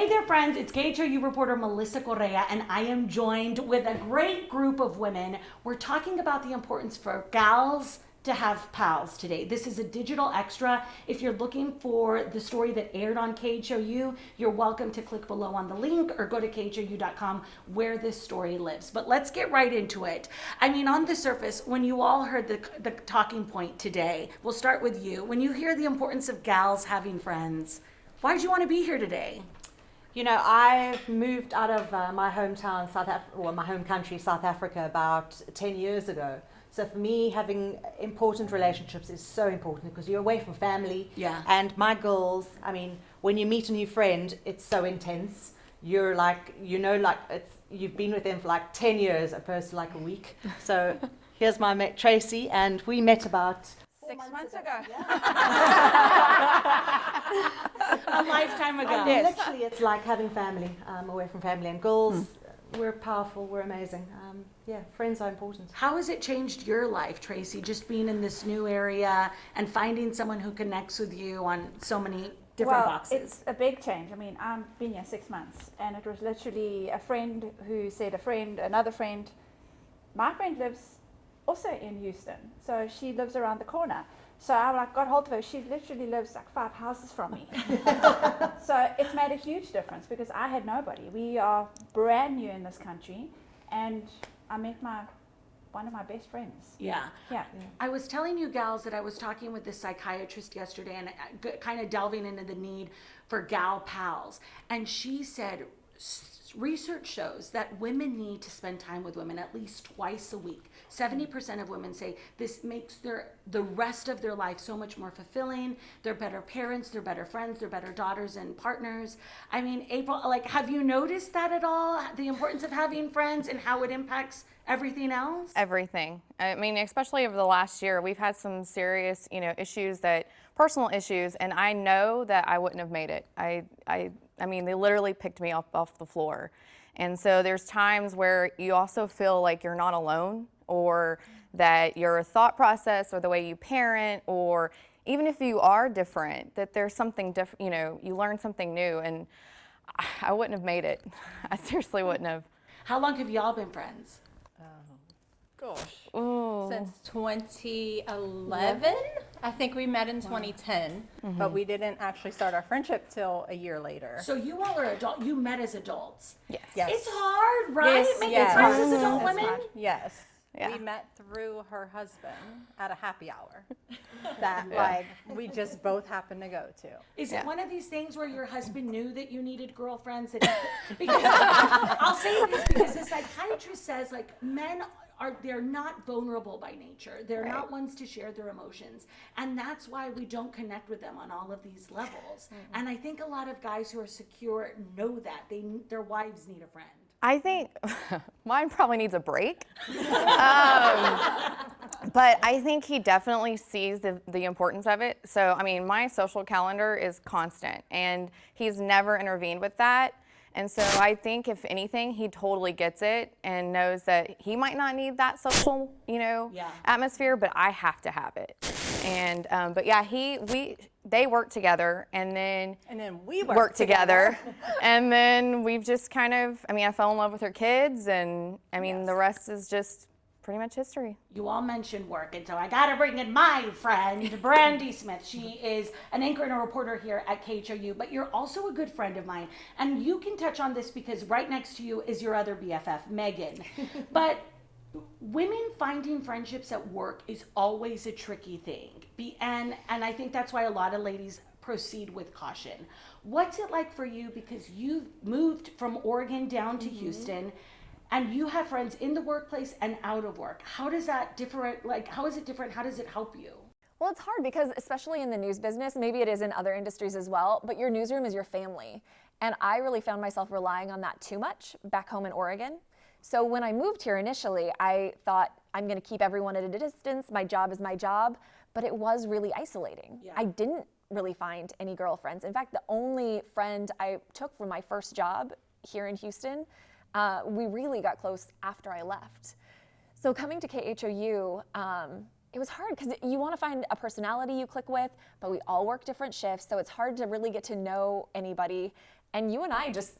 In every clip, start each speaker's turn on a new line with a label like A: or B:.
A: Hey there, friends. It's KHOU reporter Melissa Correa, and I am joined with a great group of women. We're talking about the importance for gals to have pals today. This is a digital extra. If you're looking for the story that aired on KHOU, you're welcome to click below on the link or go to khou.com where this story lives. But let's get right into it. I mean, on the surface, when you all heard the talking point today, we'll start with you. When you hear the importance of gals having friends, why did you want to be here today?
B: You know, I've moved out of my hometown, my home country, South Africa, about 10 years ago. So for me, having important relationships is so important because you're away from family.
A: Yeah.
B: And my girls, I mean, when you meet a new friend, it's so intense. You're like, you've been with them for like 10 years opposed to like a week. So here's my mate Tracy, and we met about
C: 6 months ago.
A: A lifetime ago.
B: Literally, it's like having family, away from family. And girls, we're powerful, we're amazing. Friends are important.
A: How has it changed your life, Tracy, just being in this new area and finding someone who connects with you on so many different boxes?
C: It's a big change. I mean, I've been here 6 months, and it was literally a friend who said a friend, another friend. My friend lives also in Houston, so she lives around the corner. So I got hold of her. She literally lives like 5 houses from me. So it's made a huge difference because I had nobody. We are brand new in this country, and I met one of my best friends.
A: Yeah.
C: Yeah.
A: I was telling you gals that I was talking with this psychiatrist yesterday and kind of delving into the need for gal pals. And she said, research shows that women need to spend time with women at least twice a week. 70% of women say this makes the rest of their life so much more fulfilling. They're better parents, they're better friends, they're better daughters and partners. I mean, April, have you noticed that at all? The importance of having friends and how it impacts everything else?
D: Everything. I mean, especially over the last year, we've had some serious, issues personal issues, and I know that I wouldn't have made it. I mean, they literally picked me up off the floor. And so there's times where you also feel like you're not alone, or that your thought process or the way you parent, or even if you are different, that there's something different, you learn something new, and I wouldn't have made it. I seriously wouldn't have.
A: How long have y'all been friends?
E: Gosh.
D: Ooh.
E: Since 2011. I think we met in 2010, but we didn't actually start our friendship till a year later.
A: So you all are you met as adults.
D: Yes.
E: Yes.
A: It's hard, right?
E: Yes,
A: Making
E: yes.
A: friends with adult
E: It's
A: women?
E: hard. Yes.
D: Yeah.
E: We met through her husband at a happy hour that we just both happened to go to.
A: Is it one of these things where your husband knew that you needed girlfriends? Because I'll say this because the psychiatrist says men they're not vulnerable by nature. They're not ones to share their emotions. And that's why we don't connect with them on all of these levels. And I think a lot of guys who are secure know that. Their wives need a friend.
D: I think mine probably needs a break. But I think he definitely sees the importance of it. So, I mean, my social calendar is constant, and he's never intervened with that. And so I think, if anything, he totally gets it and knows that he might not need that social, atmosphere, but I have to have it. And but yeah, they work together, and then
E: we
D: work together. And then we've just I fell in love with her kids, and the rest is just pretty much history.
A: You all mentioned work, and so I got to bring in my friend, Brandy Smith. She is an anchor and a reporter here at KHOU, but you're also a good friend of mine. And you can touch on this because right next to you is your other BFF, Megan. But women finding friendships at work is always a tricky thing. And I think that's why a lot of ladies proceed with caution. What's it like for you? Because you've moved from Oregon down to Houston, and you have friends in the workplace and out of work. How does that differ? How is it different? How does it help you?
F: Well, it's hard because especially in the news business, maybe it is in other industries as well, but your newsroom is your family. And I really found myself relying on that too much back home in Oregon. So when I moved here initially, I thought I'm going to keep everyone at a distance. My job is my job, but it was really isolating. Yeah. I didn't really find any girlfriends. In fact, the only friend I took from my first job here in Houston, we really got close after I left. So coming to KHOU, it was hard because you want to find a personality you click with, but we all work different shifts, so it's hard to really get to know anybody. and you and I just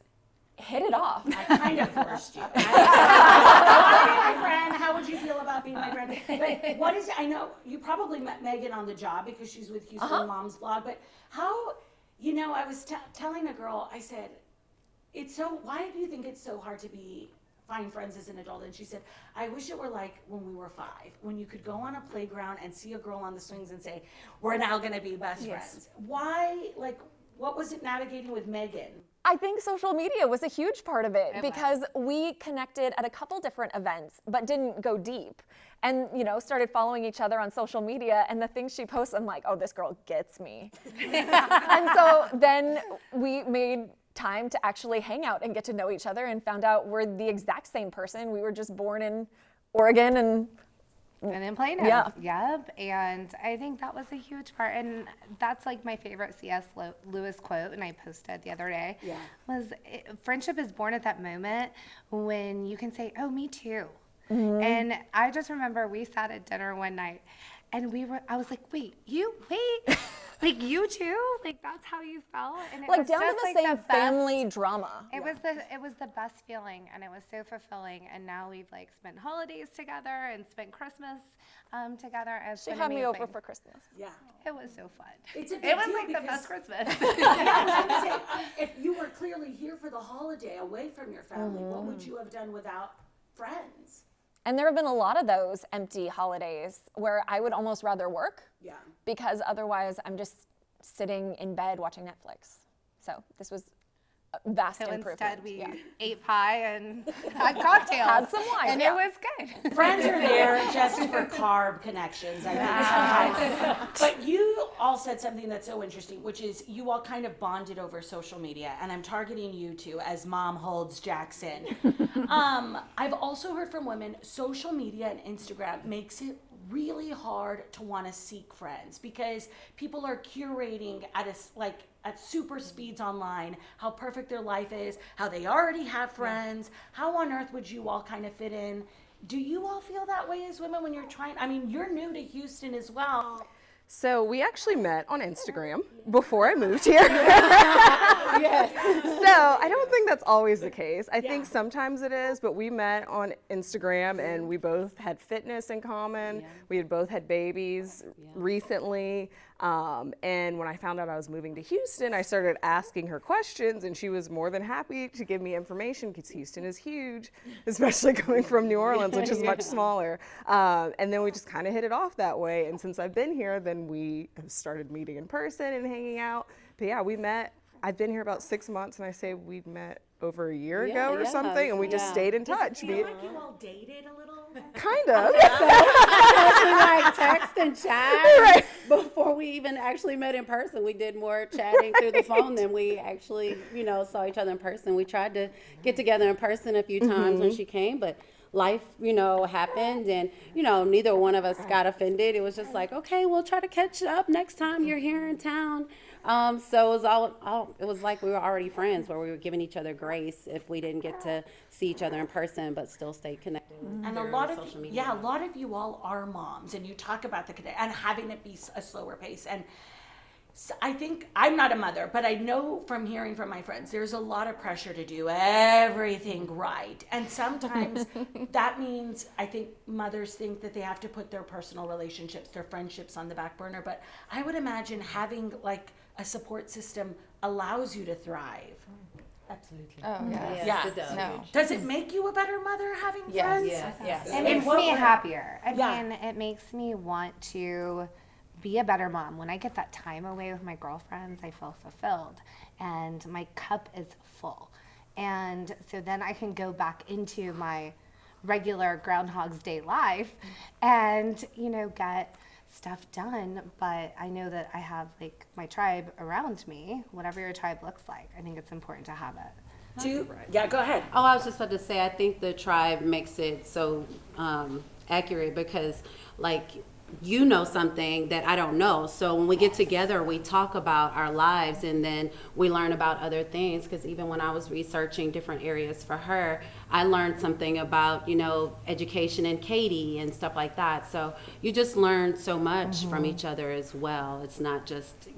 F: hit it off.
A: I kind of forced you. My friend, how would you feel about being my friend? But what is, I know you probably met Megan on the job because she's with Houston Moms Blog, but how, you know, I was telling a girl, I said, why do you think it's so hard to find friends as an adult? And she said, I wish it were like when we were 5, when you could go on a playground and see a girl on the swings and say, we're now going to be best friends. Why, like, what was it navigating with Megan?
F: I think social media was a huge part of it because we connected at a couple different events, but didn't go deep. And, you know, started following each other on social media, and the things she posts, I'm like, oh, this girl gets me. And so then we made time to actually hang out and get to know each other, and found out we're the exact same person. We were just born in Oregon and
G: in Plano.
F: Yeah.
G: Yep. And I think that was a huge part. And that's like my favorite C.S. Lewis quote, and I posted the other day, was friendship is born at that moment when you can say, oh, me too. And I just remember we sat at dinner one night, and I was like, wait, like you too? Like that's how you felt? And it
F: like
G: was
F: down to
G: just,
F: the
G: like,
F: same
G: the best-
F: family drama.
G: It was the best feeling, and it was so fulfilling. And now we've like spent holidays together and spent Christmas together. It's
F: She
G: been
F: had me over
G: amazing.
F: for Christmas.
A: Yeah.
G: It was so fun.
A: It's a big
G: It was
A: deal
G: like the
A: because-
G: best Christmas.
A: I was going to say, if you were clearly here for the holiday away from your family, what would you have done without friends?
F: And there have been a lot of those empty holidays where I would almost rather work
A: Yeah.
F: because otherwise I'm just sitting in bed watching Netflix. So this was a vast
G: So
F: improvement.
G: instead, we
F: Yeah.
G: ate pie and had cocktails.
F: Had some wine,
G: And
F: yeah.
G: it was good.
A: Friends are there just for carb connections, I think sometimes. But you all said something that's so interesting, which is you all kind of bonded over social media, and I'm targeting you two as Mom Holds Jackson. I've also heard from women, social media and Instagram makes it really hard to want to seek friends because people are curating at super speeds online how perfect their life is, how they already have friends. How on earth would you all kind of fit in? Do you all feel that way as women when you're trying? I mean, you're new to Houston as well.
H: So we actually met on Instagram before I moved here.
A: Yes.
H: So I don't think that's always the case. I think sometimes it is, but we met on Instagram and we both had fitness in common. We had both had babies recently. And when I found out I was moving to Houston, I started asking her questions, and she was more than happy to give me information because Houston is huge, especially coming from New Orleans, which is much smaller. And then we just kind of hit it off that way. And since I've been here, then we have started meeting in person and hanging out. But yeah, we met. I've been here about 6 months, and I say we met over a year ago or something, and we just stayed in touch.
A: Feel like you all dated a little?
H: Kind of.
I: We like text and chat before we even actually met in person. We did more chatting through the phone than we actually, saw each other in person. We tried to get together in person a few times when she came, but life, happened, and neither one of us got offended. It was just like, okay, we'll try to catch up next time you're here in town. So it was it was like we were already friends, where we were giving each other grace if we didn't get to see each other in person, but still stay connected.
A: And a lot of you all are moms, and you talk about and having it be a slower pace. And so I think I'm not a mother, but I know from hearing from my friends, there's a lot of pressure to do everything right. And sometimes that means I think mothers think that they have to put their personal relationships, their friendships on the back burner. But I would imagine having like a support system allows you to thrive.
B: Absolutely.
D: Oh, yes.
A: Yeah.
I: It does.
D: No.
A: Does it make you a better mother having friends?
B: Yes.
A: And
G: It
A: in
G: makes
A: what
G: me
A: way?
G: happier. I
A: Yeah.
G: mean, it makes me want to be a better mom. When I get that time away with my girlfriends, I feel fulfilled and my cup is full. And so then I can go back into my regular Groundhog's Day life and, get stuff done. But I know that I have like my tribe around me, whatever your tribe looks like. I think it's important to have it.
A: Yeah, go ahead.
I: Oh, I was just about to say, I think the tribe makes it so accurate because, you know something that I don't know. So when we get together, we talk about our lives, and then we learn about other things. Because even when I was researching different areas for her, I learned something about, education in Katie and stuff like that. So you just learn so much from each other as well. It's not just,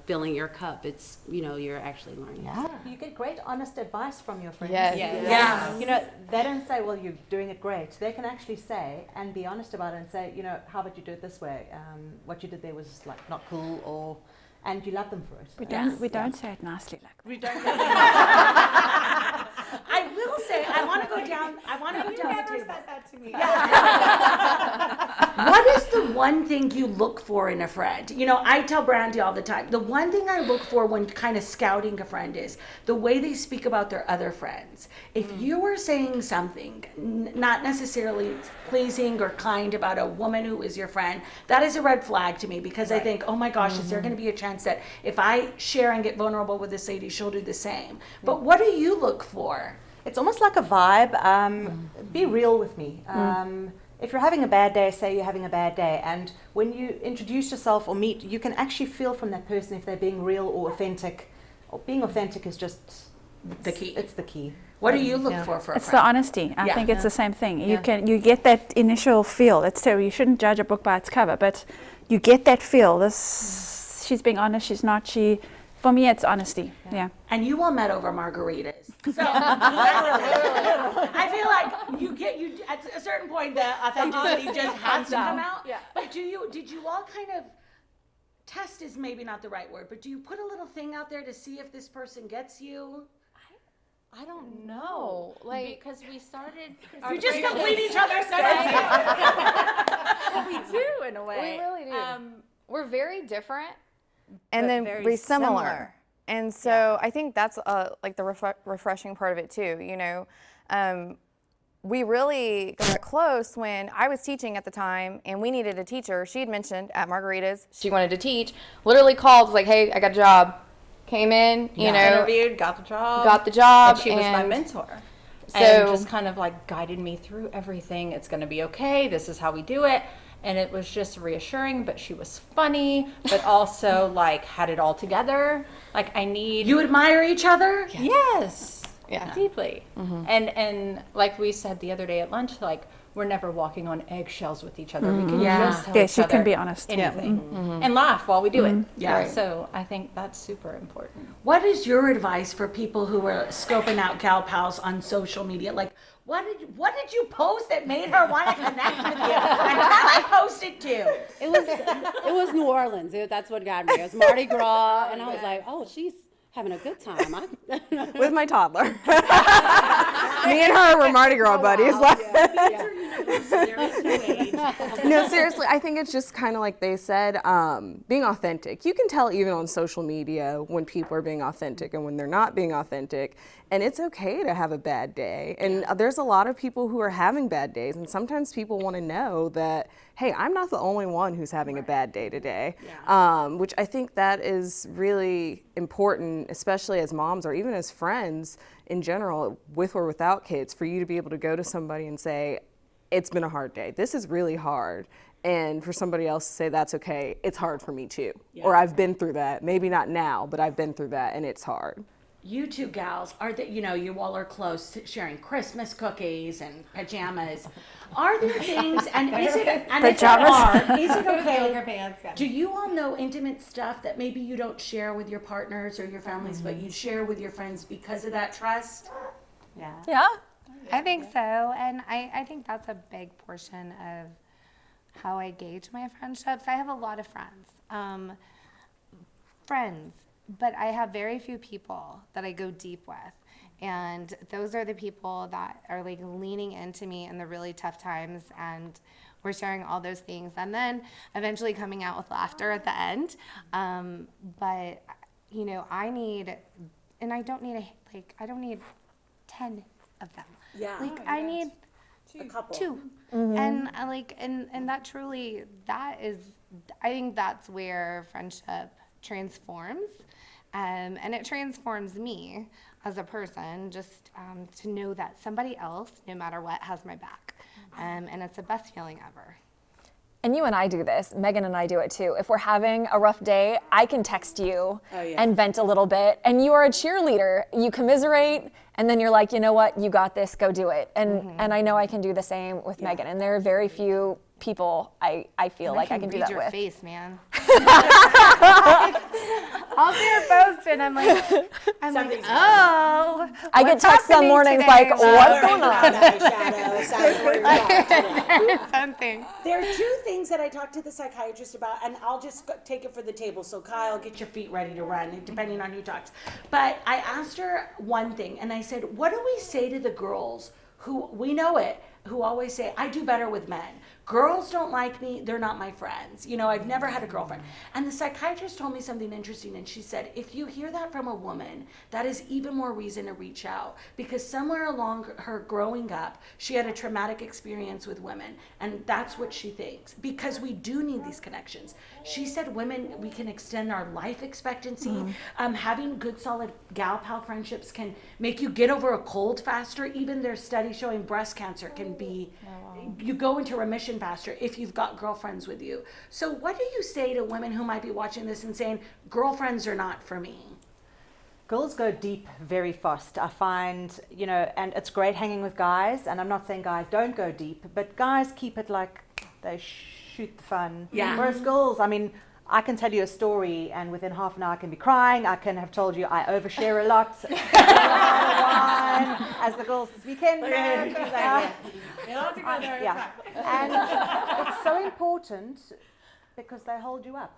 I: filling your cup. It's, you're actually learning.
B: Yeah. You get great, honest advice from your friends.
D: Yes.
A: Yeah.
B: They don't say, well, you're doing it great. They can actually say and be honest about it and say, how about you do it this way? What you did there was like not cool, and you love them for it.
C: We don't say it nicely like that.
B: We don't.
A: I will say, I want to go down the table.
B: that to me.
A: What is the one thing you look for in a friend? I tell Brandy all the time, the one thing I look for when kind of scouting a friend is the way they speak about their other friends. If you were saying something not necessarily pleasing or kind about a woman who is your friend, that is a red flag to me, because I think, oh my gosh, is there going to be a chance that if I share and get vulnerable with this lady, she'll do the same? But what do you look for?
B: It's almost like a vibe. Be real with me. If you're having a bad day, say you're having a bad day, and when you introduce yourself or meet, you can actually feel from that person if they're being real or authentic. Or being authentic is just
A: The key.
B: It's the key.
A: What do you look for a
C: It's
A: friend?
C: the honesty. I
A: Yeah.
C: think it's the same thing.
B: Yeah.
C: You get that initial feel. It's terrible. You shouldn't judge a book by its cover, but you get that feel. She's being honest. She's not. For me, it's honesty. Yeah.
A: And you all met over margaritas. So I feel like you at a certain point the authenticity just has to come out.
C: Yeah.
A: But did you all kind of test is maybe not the right word, but do you put a little thing out there to see if this person gets you?
E: I don't know. Because we started.
A: You just complete each other's sentences.
C: We do in a way.
D: We really do. We're very different, and then
E: very
D: we're similar.
E: similar.
D: And so I think that's like the refreshing part of it too. We really got close when I was teaching at the time, and we needed a teacher. She had mentioned at Margaritas she wanted to teach. Literally called, was like, "Hey, I got a job." Came in,
E: Interviewed, got the job.
D: And
E: she was my mentor.
D: So
E: And just kind of like guided me through everything. It's going to be okay. This is how we do it. And it was just reassuring, but she was funny, but also like had it all together. Like
A: You admire each other?
E: Yes.
D: Yeah.
E: Deeply. And like we said the other day at lunch, like we're never walking on eggshells with each other. We can just tell
C: Yes,
E: each
C: you
E: other
C: can be honest.
E: anything and laugh while we do it.
A: Yeah.
E: So I think that's super important.
A: What is your advice for people who are scoping out gal pals on social media? Like, what did you post that made her want to connect with you? And how I posted too.
I: It was New Orleans. That's what got me. It was Mardi Gras, and I was like, oh, she's having a good time.
H: With my toddler. Me and her were Mardi Gras buddies. No, seriously, I think it's just kind of like they said, being authentic. You can tell even on social media when people are being authentic and when they're not being authentic. And it's okay to have a bad day. And there's a lot of people who are having bad days. And sometimes people want to know that, hey, I'm not the only one who's having a bad day today. Which I think that is really important, especially as moms or even as friends in general, with or without kids, for you to be able to go to somebody and say, it's been a hard day. This is really hard. And for somebody else to say, that's okay, it's hard for me too. Or I've been through that. Maybe not now, but I've been through that and it's hard.
A: You two gals, are that you all are close to sharing Christmas cookies and pajamas. Are there things, and is it okay? Do you all know intimate stuff that maybe you don't share with your partners or your families, but you share with your friends because of that trust?
F: Yeah.
G: I think so, and I think that's a big portion of how I gauge my friendships. I have a lot of friends, but I have very few people that I go deep with, and those are the people that are like leaning into me in the really tough times, and we're sharing all those things, and then eventually coming out with laughter at the end. But I need, and I don't need I don't need 10 of them. I need a couple. Two. And and that truly, I think that's where friendship transforms. And it transforms me as a person, just to know that somebody else, no matter what, has my back. And it's the best feeling ever.
F: And you and I do this. Megan and I do it too. If we're having a rough day, I can text you and vent a little bit. And you are a cheerleader. You commiserate, and then you're like, you know what? You got this. Go do it. And I know I can do the same with Megan. And there are very few people I feel like I can do that
G: read
F: with.
G: your face, man. I'll see her post and I'm like, oh.
F: I get texts some mornings like, what's going on?
G: Something.
A: There are two things that I talked to the psychiatrist about, and I'll just take it for the table. So Kyle, get your feet ready to run, depending on who talks. But I asked her one thing, and I said, what do we say to the girls who, we know it, who always say, I do better with men. Girls don't like me, they're not my friends. You know, I've never had a girlfriend. And the psychiatrist told me something interesting, and she said, if you hear that from a woman, that is even more reason to reach out, because somewhere along her growing up, she had a traumatic experience with women, and that's what she thinks, because we do need these connections. She said women, we can extend our life expectancy. Having good, solid gal pal friendships can make you get over a cold faster. Even there's studies showing breast cancer can be, you go into remission faster if you've got girlfriends with you. So what do you say to women who might be watching this and saying, girlfriends are not for me?
B: Girls go deep very fast. I find, you know, and it's great hanging with guys, and I'm not saying guys don't go deep, but guys keep it like they shoot the fun.
A: Yeah.
B: Whereas girls, I mean, I can tell you a story and within half an hour I can be crying. I can have told you I overshare a lot. As the girls this weekend. Yeah. And it's so important because they hold you up.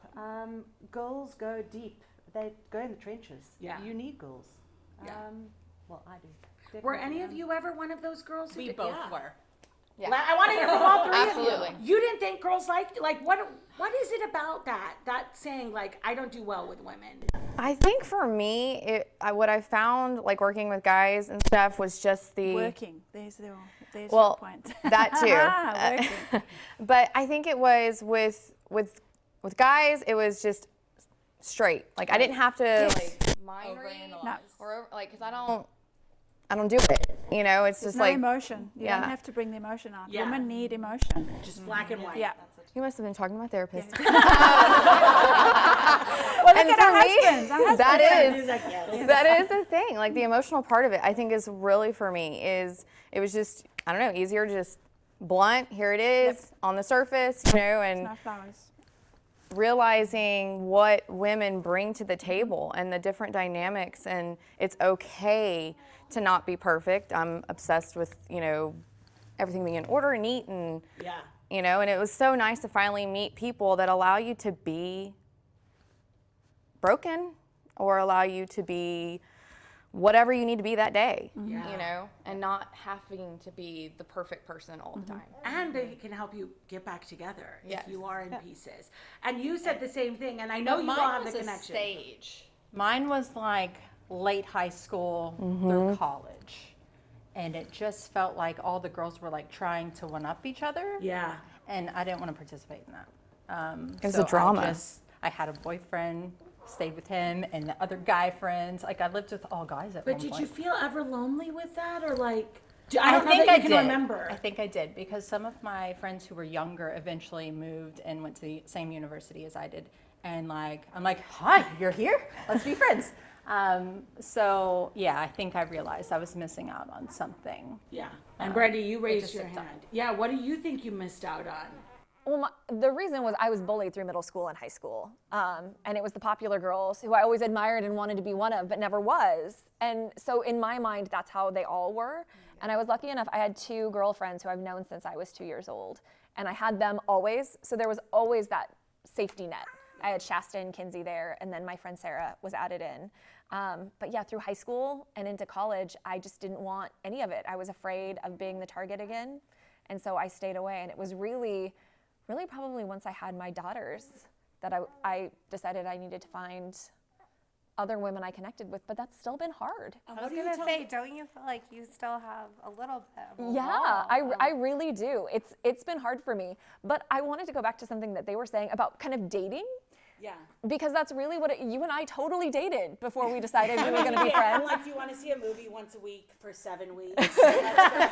B: Girls go deep. They go in the trenches.
A: Yeah.
B: You need girls.
A: Yeah.
B: Well, I do.
A: Were
B: Definitely.
A: any of you ever one of those girls? Who
E: We
A: did?
E: both
A: Yeah.
E: were.
D: Yeah.
A: I want to hear from all three
D: Absolutely.
A: of you. You didn't think girls liked, like, what is it about that saying, like, I don't do well with women?
D: I think for me, what I found, like working with guys and stuff, was just the
C: Working. There's your
D: well,
C: point.
D: that too.
C: Working.
D: But I think it was with guys, it was just straight. Like I didn't have to like mind read
C: No.
D: or like, because I don't do it. You know, it's
C: There's
D: just
C: no
D: like
C: emotion. You
D: yeah.
C: don't have to bring the emotion out.
A: Yeah.
C: Women need emotion.
A: Just black and white.
C: Yeah.
D: you must have been talking to my therapist.
C: Well, look
D: And
C: at our
D: for me,
C: husbands. Our husbands.
D: that is the thing. Like the emotional part of it, I think is really for me is it was just, I don't know, easier to just blunt. Here it is on the surface, you know, and
C: No flowers.
D: realizing what women bring to the table and the different dynamics, and it's okay to not be perfect. I'm obsessed with, you know, everything being in order and neat and
A: Yeah.
D: you know, and it was so nice to finally meet people that allow you to be broken or allow you to be whatever you need to be that day, you know, and not having to be the perfect person all the time.
A: And they can help you get back together
D: Yes.
A: if you are in pieces. And you said the same thing, and I know you all
E: Mine
A: have
E: was
A: the
E: a
A: connection.
E: stage. Mine was like late high school through college. And it just felt like all the girls were like trying to one up each other.
A: Yeah.
E: And I didn't want to participate in that.
D: It was a drama.
E: I had a boyfriend, stayed with him, and the other guy friends. Like I lived with all guys at
A: But
E: one
A: did
E: point.
A: you feel ever lonely with that, or like?
E: I
A: don't know
E: think
A: that
E: I
A: you can
E: did.
A: remember.
E: I think I did because some of my friends who were younger eventually moved and went to the same university as I did, and like I'm like, hi, you're here, let's be friends. So yeah, I think I realized I was missing out on something.
A: Yeah. And Brandy, you raised
E: just
A: your
E: took
A: hand.
E: time.
A: Yeah. What do you think you missed out on?
F: Well, the reason was I was bullied through middle school and high school. And it was the popular girls who I always admired and wanted to be one of, but never was. And so in my mind, that's how they all were. And I was lucky enough, I had 2 girlfriends who I've known since I was 2 years old. And I had them always, so there was always that safety net. I had Shasta and Kinsey there, and then my friend Sarah was added in. But yeah, through high school and into college, I just didn't want any of it. I was afraid of being the target again. And so I stayed away. And it was really probably once I had my daughters that I decided I needed to find other women I connected with, but that's still been hard.
G: I was going to say, don't you feel like you still have a little bit of a
F: Yeah,
G: wall?
F: I really do. It's been hard for me, but I wanted to go back to something that they were saying about kind of dating.
A: Yeah.
F: Because that's really what you and I totally dated before we decided we were going to be friends.
A: Like, you want to see a movie once a week for 7 weeks?
F: Megan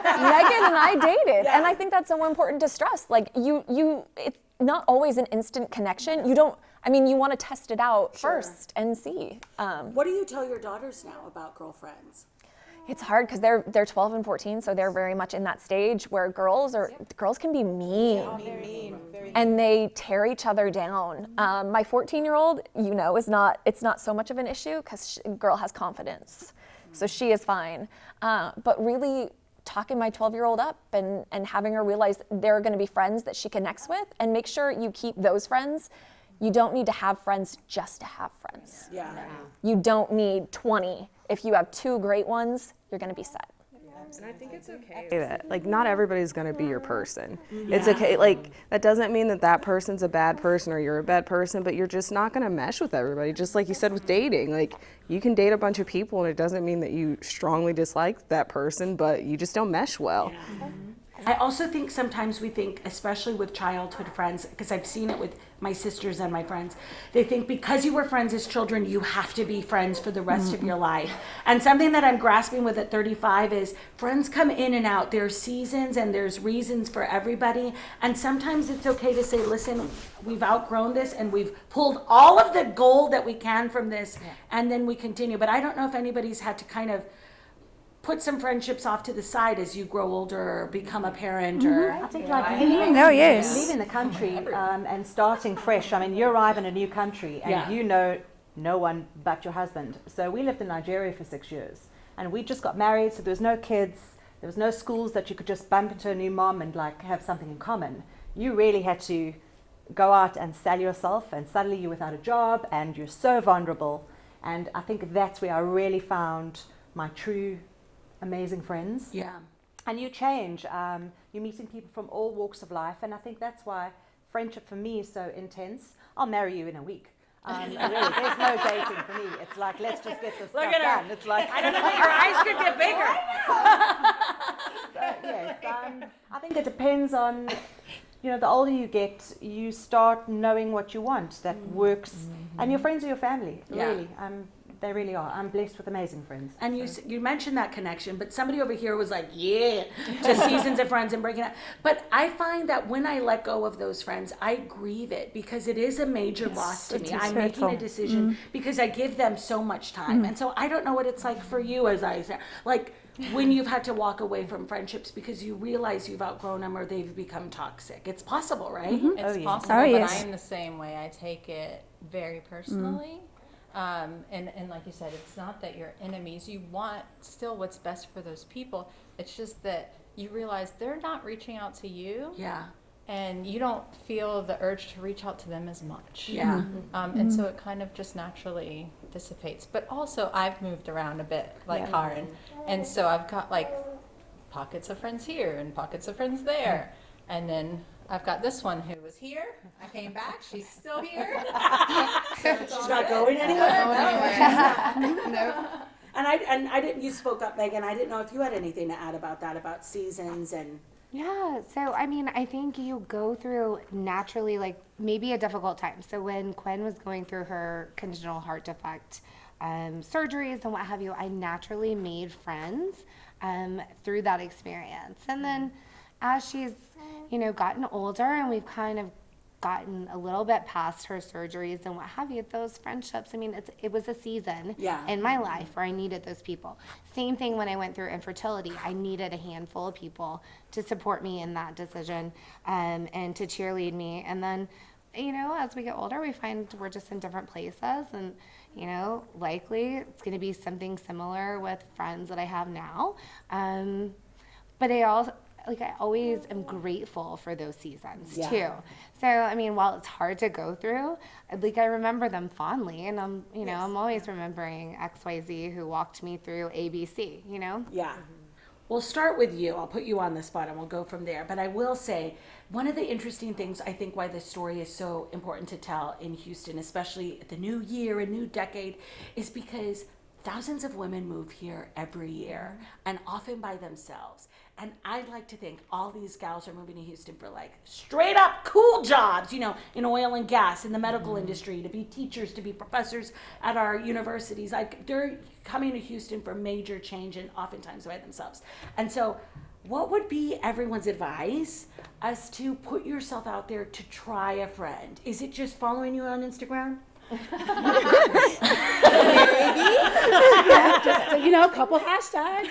F: and I dated, and I think that's so important to stress. Like it's not always an instant connection. You want to test it out first and see.
A: What do you tell your daughters now about girlfriends?
F: It's hard because they're 12 and 14, so they're very much in that stage where girls can be mean. And they tear each other down. My 14-year-old, it's not so much of an issue because girl has confidence, so she is fine. But really talking my 12-year-old up and having her realize there are going to be friends that she connects with, and make sure you keep those friends. You don't need to have friends just to have friends.
A: Yeah.
F: You don't need 20. If you have 2 great ones, you're going to be set.
H: And I think it's okay that, like, not everybody's going to be your person. It's okay. Like, that doesn't mean that person's a bad person or you're a bad person, but you're just not going to mesh with everybody. Just like you said with dating, like, you can date a bunch of people and it doesn't mean that you strongly dislike that person, but you just don't mesh well.
A: Yeah. I also think sometimes we think, especially with childhood friends, because I've seen it with my sisters and my friends, they think because you were friends as children, you have to be friends for the rest of your life. And something that I'm grasping with at 35 is friends come in and out. There's seasons and there's reasons for everybody. And sometimes it's okay to say, listen, we've outgrown this and we've pulled all of the gold that we can from this, and then we continue. But I don't know if anybody's had to kind of put some friendships off to the side as you grow older or become a parent, or
B: I think like leaving the country and starting fresh. I mean, you arrive in a new country and you know no one but your husband. So we lived in Nigeria for 6 years and we just got married, so there was no kids, there was no schools that you could just bump into a new mom and like have something in common. You really had to go out and sell yourself, and suddenly you're without a job and you're so vulnerable. And I think that's where I really found my true amazing friends.
A: yeah.
B: And you change. You're meeting people from all walks of life, and I think that's why friendship for me is so intense. I'll marry you in a week. Really, there's no dating for me. It's like, let's just get this stuff done. It's like,
A: I don't know, our eyes could get bigger.
B: So, yes, I think it depends on, the older you get, you start knowing what you want that works, and your friends are your family.
A: Yeah.
B: Really, they really are. I'm blessed with amazing friends.
A: And you mentioned that connection, but somebody over here was like, yeah, to seasons of friends and breaking up. But I find that when I let go of those friends, I grieve it because it is a major loss to me. I'm making a decision because I give them so much time. And so I don't know what it's like for you, as I said, like when you've had to walk away from friendships because you realize you've outgrown them or they've become toxic. It's possible, right?
E: It's possible, but I am the same way. I take it very personally. And like you said, it's not that you're enemies. You want still what's best for those people. It's just that you realize they're not reaching out to you.
A: Yeah.
E: And you don't feel the urge to reach out to them as much.
A: Yeah.
E: And so it kind of just naturally dissipates. But also I've moved around a bit, like Karen. And so I've got like pockets of friends here and pockets of friends there. And then I've got this one who was here. I came back. She's still here.
A: She's not going anywhere.
E: No.
A: And I didn't. You spoke up, Megan. I didn't know if you had anything to add about that, about seasons and.
G: Yeah, so I mean, I think you go through naturally, like maybe a difficult time. So when Quinn was going through her congenital heart defect surgeries and what have you, I naturally made friends through that experience. And then as she's, gotten older and we've kind of gotten a little bit past her surgeries and what have you, those friendships, I mean, it was a season in my life where I needed those people. Same thing when I went through infertility. I needed a handful of people to support me in that decision and to cheerlead me. And then, as we get older, we find we're just in different places and, likely it's going to be something similar with friends that I have now. But I always am grateful for those seasons too. So, I mean, while it's hard to go through, I remember them fondly, and I'm always remembering XYZ who walked me through ABC,
A: Yeah. We'll start with you. I'll put you on the spot and we'll go from there. But I will say, one of the interesting things, I think why this story is so important to tell in Houston, especially the new year, a new decade, is because thousands of women move here every year and often by themselves. And I'd like to think all these gals are moving to Houston for like straight up cool jobs, in oil and gas, in the medical industry, to be teachers, to be professors at our universities. Like they're coming to Houston for major change and oftentimes by themselves. And so what would be everyone's advice as to put yourself out there to try a friend? Is it just following you on Instagram?
I: Yeah, just a couple hashtags.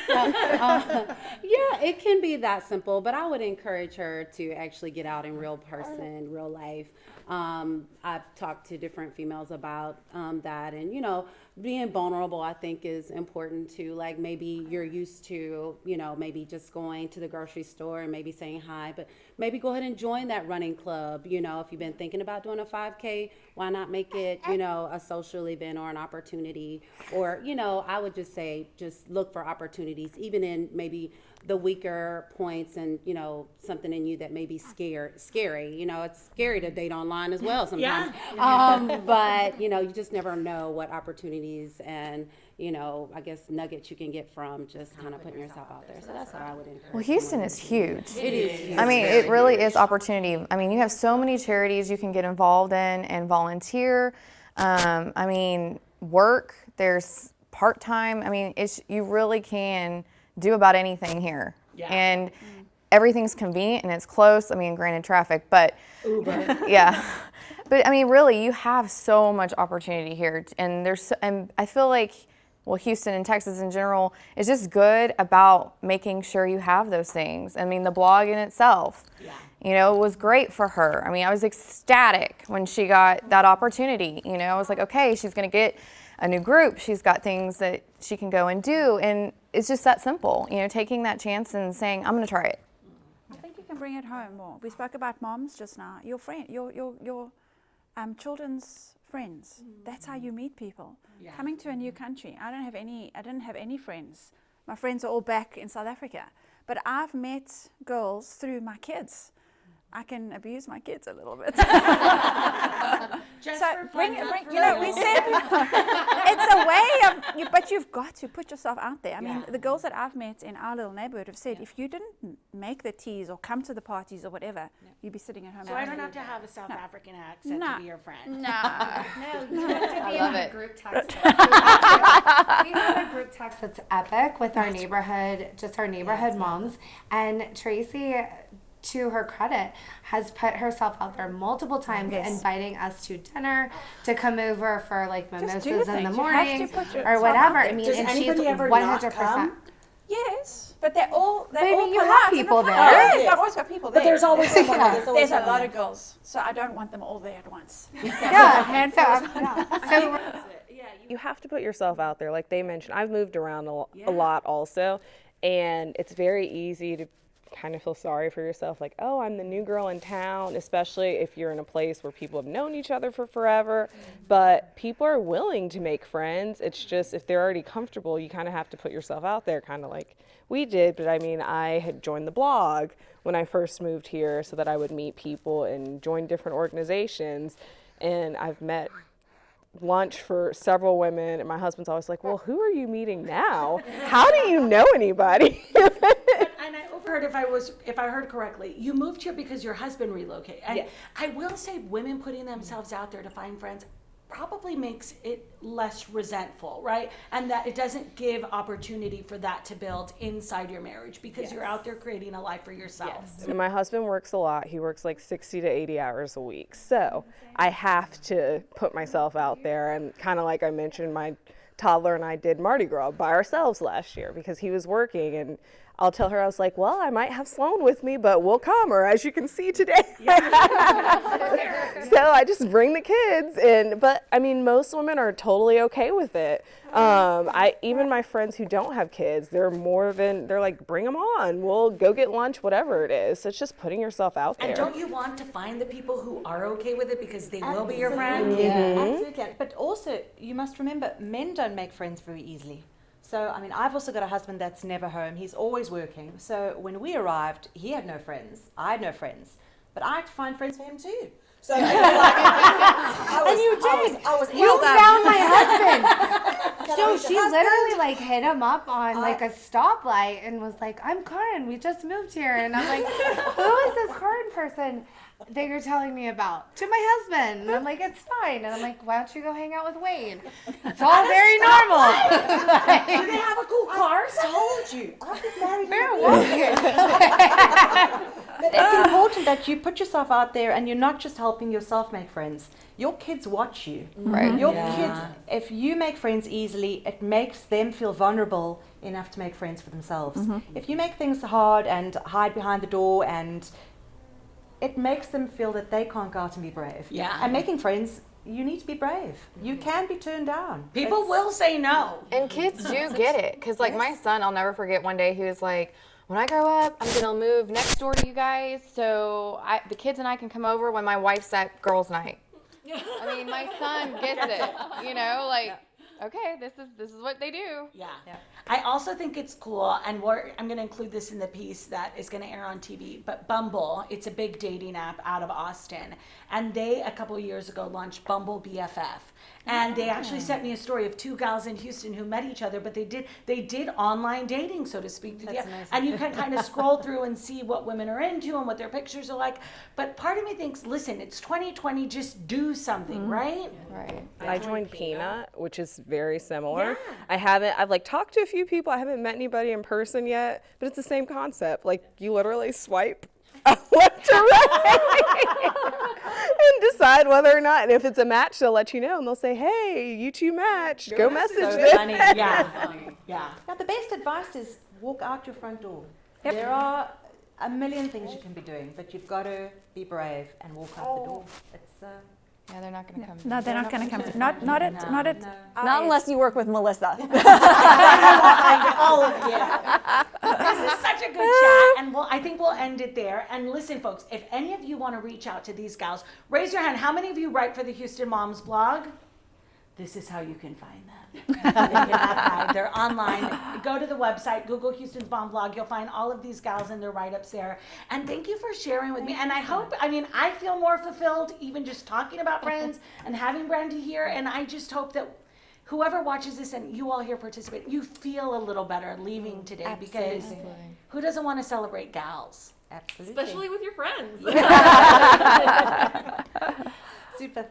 I: Yeah, it can be that simple, but I would encourage her to actually get out in real person, real life. I've talked to different females about that, and being vulnerable, I think, is important too. Like maybe you're used to, maybe just going to the grocery store and maybe saying hi, but maybe go ahead and join that running club. If you've been thinking about doing a 5K, why not make it, a social event or an opportunity? Or, I would just say, just look for opportunities, even in maybe the weaker points and, something in you that may be scary. It's scary to date online as well sometimes. But, you just never know what opportunities and, I guess nuggets you can get from just kind of putting yourself out there. So that's what I would encourage.
D: Well, Houston is huge.
I: It is huge.
D: I mean, it really is opportunity. I mean, you have so many charities you can get involved in and volunteer. I mean, work, there's part-time. I mean, you really can do about anything here.
A: Yeah.
D: And everything's convenient and it's close. I mean, granted traffic, but
A: Uber.
D: yeah. But I mean, really, you have so much opportunity here. And and I feel like, well, Houston and Texas in general is just good about making sure you have those things. I mean, the blog in itself, it was great for her. I mean, I was ecstatic when she got that opportunity. I was like, okay, she's going to get a new group. She's got things that she can go and do. And it's just that simple, taking that chance and saying, I'm going to try it.
C: I think you can bring it home more. We spoke about moms just now. Your friend, your children's friends. That's how you meet people.
A: Yeah.
C: Coming to a new country. I didn't have any friends. My friends are all back in South Africa. But I've met girls through my kids. I can abuse my kids a little bit.
A: Just
C: So
A: for
C: bring,
A: fun, not for
C: we
A: real.
C: said it's a way of, but you've got to put yourself out there. I mean, the girls that I've met in our little neighborhood have said, if you didn't make the teas or come to the parties or whatever, you'd be sitting at home.
A: So I don't have to have a South African accent
C: No.
A: to be your friend.
C: No.
G: No, you have to be
D: love
G: in a
D: it.
G: group text. We have a group text that's epic with our neighborhood, just our neighborhood moms. And Tracy, to her credit, has put herself out there multiple times, inviting us to dinner, to come over for like mimosas in the
C: things. You have to
G: morning
C: put
G: or
C: yourself
G: whatever.
C: out there.
G: I mean,
A: Does
G: and she's
A: anybody ever not
G: 100%.
A: come?
C: Yes, but they're all
G: I mean,
C: all
G: you have
C: polite and
G: people there.
C: polite.
A: Yes.
C: I've always got people there.
A: But there's always someone. There's always
C: There's a lot
A: someone.
C: of girls, so I don't want them all there at once.
G: Yeah, so
H: You have to put yourself out there. Like they mentioned, I've moved around a lot also, and it's very easy to kind of feel sorry for yourself, like, oh, I'm the new girl in town, especially if you're in a place where people have known each other for forever. But people are willing to make friends. It's just if they're already comfortable, you kind of have to put yourself out there, kind of like we did. But I mean, I had joined the blog when I first moved here so that I would meet people and join different organizations. And I've met lunch for several women, and my husband's always like, well, who are you meeting now? How do you know anybody?
A: And I overheard, if I heard correctly, you moved here because your husband relocated. And
H: Yes.
A: I will say, women putting themselves out there to find friends probably makes it less resentful, right? And that it doesn't give opportunity for that to build inside your marriage because you're out there creating a life for yourself.
H: And my husband works a lot. He works like 60 to 80 hours a week. So I have to put myself out there. And kind of like I mentioned, my toddler and I did Mardi Gras by ourselves last year because he was working. And I'll tell her, I was like, well, I might have Sloan with me, but we'll come, or as you can see today. So I just bring the kids in. But I mean, most women are totally okay with it. Even my friends who don't have kids, they're like, bring them on. We'll go get lunch, whatever it is. So it's just putting yourself out there.
A: And don't you want to find the people who are okay with it because they will be your friend?
B: Absolutely. But also, you must remember, men don't make friends very easily. So, I mean, I've also got a husband that's never home. He's always working. So when we arrived, he had no friends. I had no friends. But I had to find friends for him too. So it was like,
G: you found my husband. So she literally like hit him up on like a stoplight and was like, I'm Karin, we just moved here. And I'm like, who is this Karin person that you're telling me about? To my husband. And I'm like, it's fine. And I'm like, why don't you go hang out with Wayne? It's all very normal.
A: Do they have a cool car?
B: told you. I've been married.
G: We're walking.
B: It's important that you put yourself out there and you're not just helping yourself make friends. Your kids watch you.
D: Right.
B: Your kids, if you make friends easily, it makes them feel vulnerable enough to make friends for themselves. If you make things hard and hide behind the door, and it makes them feel that they can't go out and be brave.
A: Yeah.
B: And making friends, you need to be brave. You can be turned down.
A: People will say no.
D: And kids do get it. Because, like, my son, I'll never forget one day, he was like, when I grow up, I'm going to move next door to you guys so the kids and I can come over when my wife's at girls' night. I mean, my son gets it, you know, like, okay, this is what they do.
A: Yeah. I also think it's cool, and I'm going to include this in the piece that is going to air on TV, but Bumble, it's a big dating app out of Austin, and they, a couple of years ago, launched Bumble BFF. And they actually sent me a story of two gals in Houston who met each other, but they did online dating, so to speak.
B: That's amazing.
A: And you can kind of scroll through and see what women are into and what their pictures are like. But part of me thinks, listen, it's 2020, just do something, right?
D: Right.
H: I joined Peanut, which is very similar. I've like talked to a few people. I haven't met anybody in person yet, but it's the same concept. Like you literally swipe left to right and decide whether or not. And if it's a match, they'll let you know and they'll say, "Hey, you two matched. Go message them."
B: Funny.
A: Yeah.
B: Now, the best advice is walk out your front door. There are a million things you can be doing, but you've got to be brave and walk out the door. It's
D: Yeah, they're not going to come.
C: No, they're not going to come. Not at.
F: Not unless you work with Melissa.
A: All of you. This is such a good chat, and I think we'll end it there. And listen, folks, if any of you want to reach out to these gals, raise your hand. How many of you write for the Houston Moms blog? This is how you can find them. They cannot hide. They're online. Go to the website, Google Houston's Mom blog. You'll find all of these gals and their write-ups there. And thank you for sharing with me. And I feel more fulfilled even just talking about friends and having Brandy here. And I just hope that whoever watches this and you all here participate, you feel a little better leaving today, because who doesn't want to celebrate gals?
B: absolutely
J: Especially with your friends.
B: super.